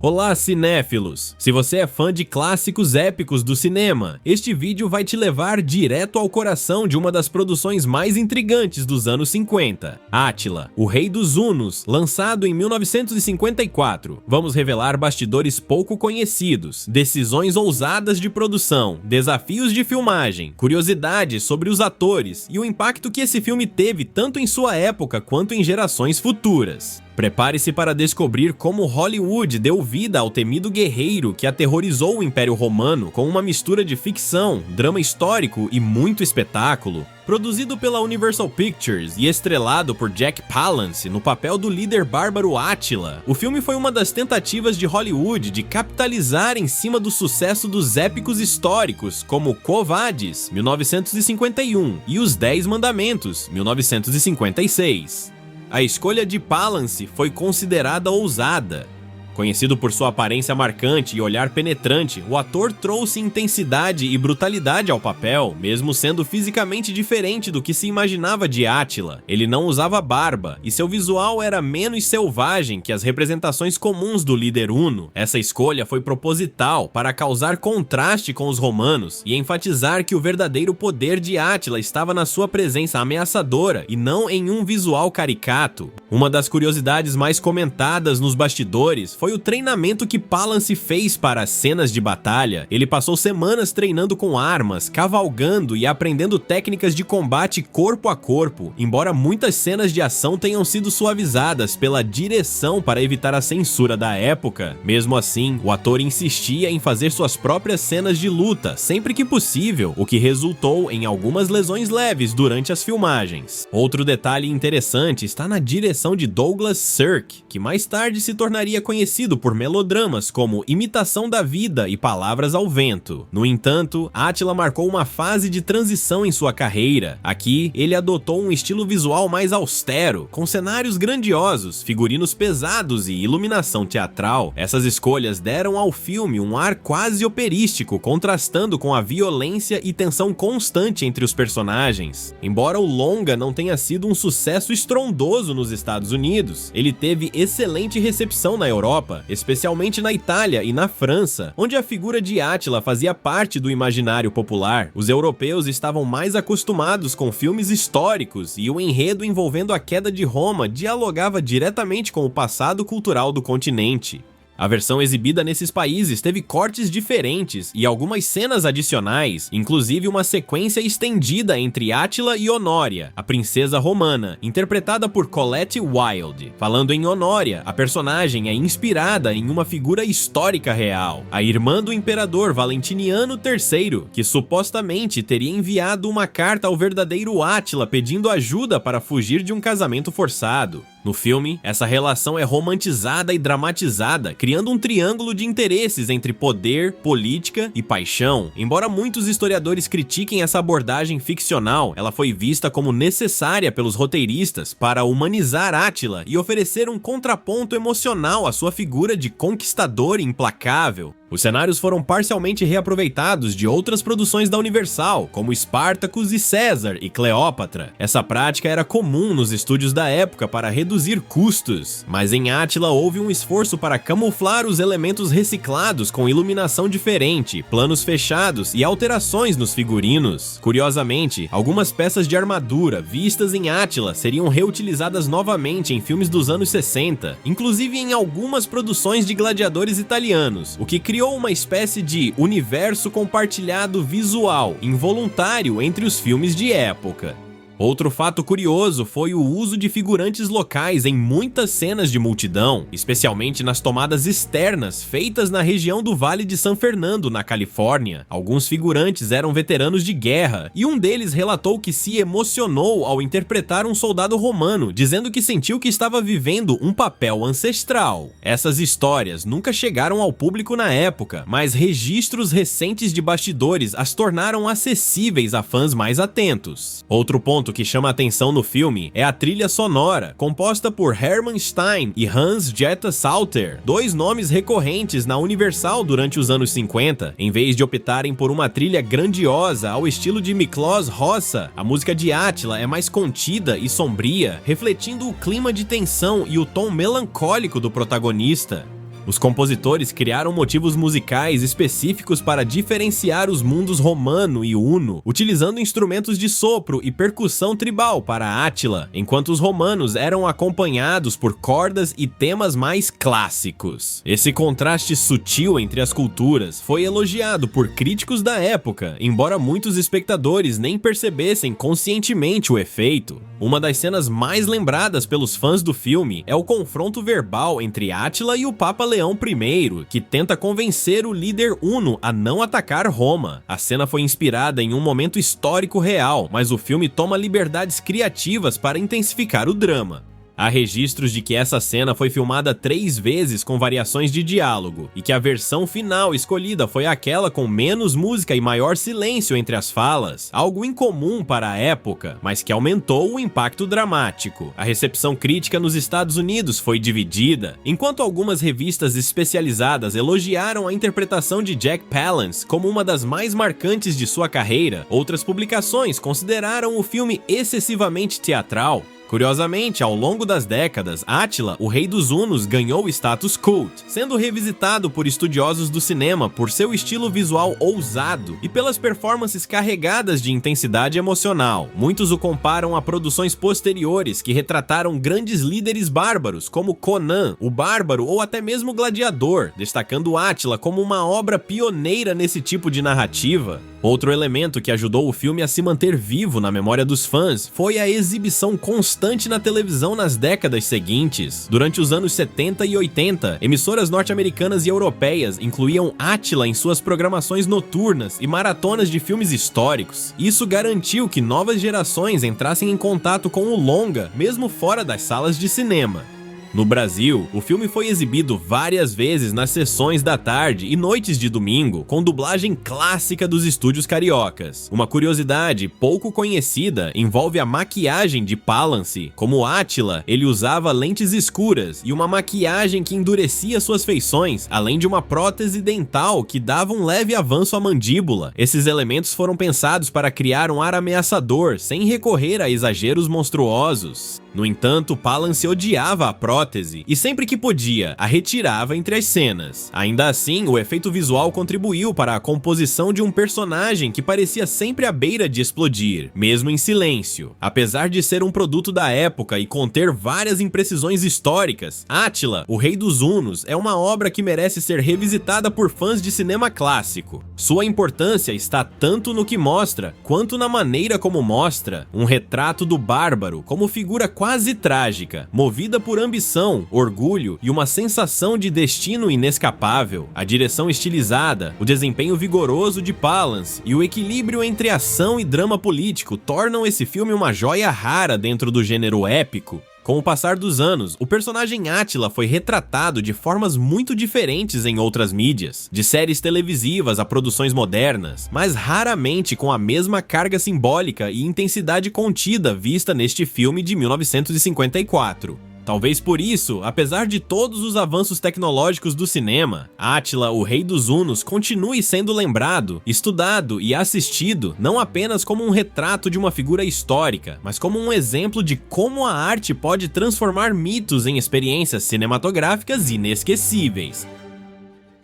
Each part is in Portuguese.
Olá, cinéfilos! Se você é fã de clássicos épicos do cinema, este vídeo vai te levar direto ao coração de uma das produções mais intrigantes dos anos 50, Átila, o Rei dos Hunos, lançado em 1954. Vamos revelar bastidores pouco conhecidos, decisões ousadas de produção, desafios de filmagem, curiosidades sobre os atores e o impacto que esse filme teve tanto em sua época quanto em gerações futuras. Prepare-se para descobrir como Hollywood deu vida ao temido guerreiro que aterrorizou o Império Romano com uma mistura de ficção, drama histórico e muito espetáculo. Produzido pela Universal Pictures e estrelado por Jack Palance no papel do líder bárbaro Átila, o filme foi uma das tentativas de Hollywood de capitalizar em cima do sucesso dos épicos históricos como Quo Vadis, 1951, e Os 10 Mandamentos, 1956. A escolha de Palance foi considerada ousada. Conhecido por sua aparência marcante e olhar penetrante, o ator trouxe intensidade e brutalidade ao papel, mesmo sendo fisicamente diferente do que se imaginava de Átila. Ele não usava barba, e seu visual era menos selvagem que as representações comuns do líder huno. Essa escolha foi proposital para causar contraste com os romanos e enfatizar que o verdadeiro poder de Átila estava na sua presença ameaçadora e não em um visual caricato. Uma das curiosidades mais comentadas nos bastidores foi o treinamento que Palance fez para as cenas de batalha. Ele passou semanas treinando com armas, cavalgando e aprendendo técnicas de combate corpo a corpo, embora muitas cenas de ação tenham sido suavizadas pela direção para evitar a censura da época. Mesmo assim, o ator insistia em fazer suas próprias cenas de luta, sempre que possível, o que resultou em algumas lesões leves durante as filmagens. Outro detalhe interessante está na direção de Douglas Sirk, que mais tarde se tornaria conhecido por melodramas como Imitação da Vida e Palavras ao Vento. No entanto, Átila marcou uma fase de transição em sua carreira. Aqui, ele adotou um estilo visual mais austero, com cenários grandiosos, figurinos pesados e iluminação teatral. Essas escolhas deram ao filme um ar quase operístico, contrastando com a violência e tensão constante entre os personagens. Embora o longa não tenha sido um sucesso estrondoso nos Estados Unidos, ele teve excelente recepção na Europa, especialmente na Itália e na França, onde a figura de Átila fazia parte do imaginário popular. Os europeus estavam mais acostumados com filmes históricos e o enredo envolvendo a queda de Roma dialogava diretamente com o passado cultural do continente. A versão exibida nesses países teve cortes diferentes e algumas cenas adicionais, inclusive uma sequência estendida entre Átila e Honória, a princesa romana, interpretada por Colette Wilde. Falando em Honória, a personagem é inspirada em uma figura histórica real, a irmã do imperador Valentiniano III, que supostamente teria enviado uma carta ao verdadeiro Átila pedindo ajuda para fugir de um casamento forçado. No filme, essa relação é romantizada e dramatizada, criando um triângulo de interesses entre poder, política e paixão. Embora muitos historiadores critiquem essa abordagem ficcional, ela foi vista como necessária pelos roteiristas para humanizar Átila e oferecer um contraponto emocional à sua figura de conquistador implacável. Os cenários foram parcialmente reaproveitados de outras produções da Universal, como Spartacus e César e Cleópatra. Essa prática era comum nos estúdios da época para reduzir custos, mas em Átila houve um esforço para camuflar os elementos reciclados com iluminação diferente, planos fechados e alterações nos figurinos. Curiosamente, algumas peças de armadura vistas em Átila seriam reutilizadas novamente em filmes dos anos 60, inclusive em algumas produções de gladiadores italianos, o que criou uma espécie de universo compartilhado visual, involuntário entre os filmes de época. Outro fato curioso foi o uso de figurantes locais em muitas cenas de multidão, especialmente nas tomadas externas feitas na região do Vale de San Fernando, na Califórnia. Alguns figurantes eram veteranos de guerra, e um deles relatou que se emocionou ao interpretar um soldado romano, dizendo que sentiu que estava vivendo um papel ancestral. Essas histórias nunca chegaram ao público na época, mas registros recentes de bastidores as tornaram acessíveis a fãs mais atentos. Outro ponto que chama a atenção no filme é a trilha sonora, composta por Hermann Stein e Hans Jetta Salter, dois nomes recorrentes na Universal durante os anos 50. Em vez de optarem por uma trilha grandiosa ao estilo de Miklos Rozsa, a música de Átila é mais contida e sombria, refletindo o clima de tensão e o tom melancólico do protagonista. Os compositores criaram motivos musicais específicos para diferenciar os mundos romano e uno, utilizando instrumentos de sopro e percussão tribal para Átila, enquanto os romanos eram acompanhados por cordas e temas mais clássicos. Esse contraste sutil entre as culturas foi elogiado por críticos da época, embora muitos espectadores nem percebessem conscientemente o efeito. Uma das cenas mais lembradas pelos fãs do filme é o confronto verbal entre Átila e o Papa Leão I, que tenta convencer o líder huno a não atacar Roma. A cena foi inspirada em um momento histórico real, mas o filme toma liberdades criativas para intensificar o drama. Há registros de que essa cena foi filmada 3 vezes com variações de diálogo, e que a versão final escolhida foi aquela com menos música e maior silêncio entre as falas, algo incomum para a época, mas que aumentou o impacto dramático. A recepção crítica nos Estados Unidos foi dividida. Enquanto algumas revistas especializadas elogiaram a interpretação de Jack Palance como uma das mais marcantes de sua carreira, outras publicações consideraram o filme excessivamente teatral. Curiosamente, ao longo das décadas, Átila, o Rei dos Hunos, ganhou status cult, sendo revisitado por estudiosos do cinema por seu estilo visual ousado e pelas performances carregadas de intensidade emocional. Muitos o comparam a produções posteriores que retrataram grandes líderes bárbaros, como Conan, o Bárbaro ou até mesmo Gladiador, destacando Átila como uma obra pioneira nesse tipo de narrativa. Outro elemento que ajudou o filme a se manter vivo na memória dos fãs foi a exibição constante na televisão nas décadas seguintes. Durante os anos 70 e 80, emissoras norte-americanas e europeias incluíam Átila em suas programações noturnas e maratonas de filmes históricos. Isso garantiu que novas gerações entrassem em contato com o longa, mesmo fora das salas de cinema. No Brasil, o filme foi exibido várias vezes nas sessões da tarde e noites de domingo, com dublagem clássica dos estúdios cariocas. Uma curiosidade pouco conhecida envolve a maquiagem de Palance. Como Átila, ele usava lentes escuras e uma maquiagem que endurecia suas feições, além de uma prótese dental que dava um leve avanço à mandíbula. Esses elementos foram pensados para criar um ar ameaçador, sem recorrer a exageros monstruosos. No entanto, Palance odiava a prótese e sempre que podia, a retirava entre as cenas. Ainda assim, o efeito visual contribuiu para a composição de um personagem que parecia sempre à beira de explodir, mesmo em silêncio. Apesar de ser um produto da época e conter várias imprecisões históricas, Átila, o Rei dos Hunos, é uma obra que merece ser revisitada por fãs de cinema clássico. Sua importância está tanto no que mostra, quanto na maneira como mostra um retrato do bárbaro como figura quase trágica, movida por ambição, orgulho e uma sensação de destino inescapável. A direção estilizada, o desempenho vigoroso de Palance e o equilíbrio entre ação e drama político tornam esse filme uma joia rara dentro do gênero épico. Com o passar dos anos, o personagem Átila foi retratado de formas muito diferentes em outras mídias, de séries televisivas a produções modernas, mas raramente com a mesma carga simbólica e intensidade contida vista neste filme de 1954. Talvez por isso, apesar de todos os avanços tecnológicos do cinema, Átila, o Rei dos Hunos, continue sendo lembrado, estudado e assistido não apenas como um retrato de uma figura histórica, mas como um exemplo de como a arte pode transformar mitos em experiências cinematográficas inesquecíveis.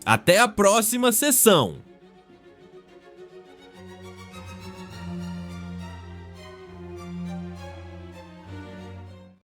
Até a próxima sessão!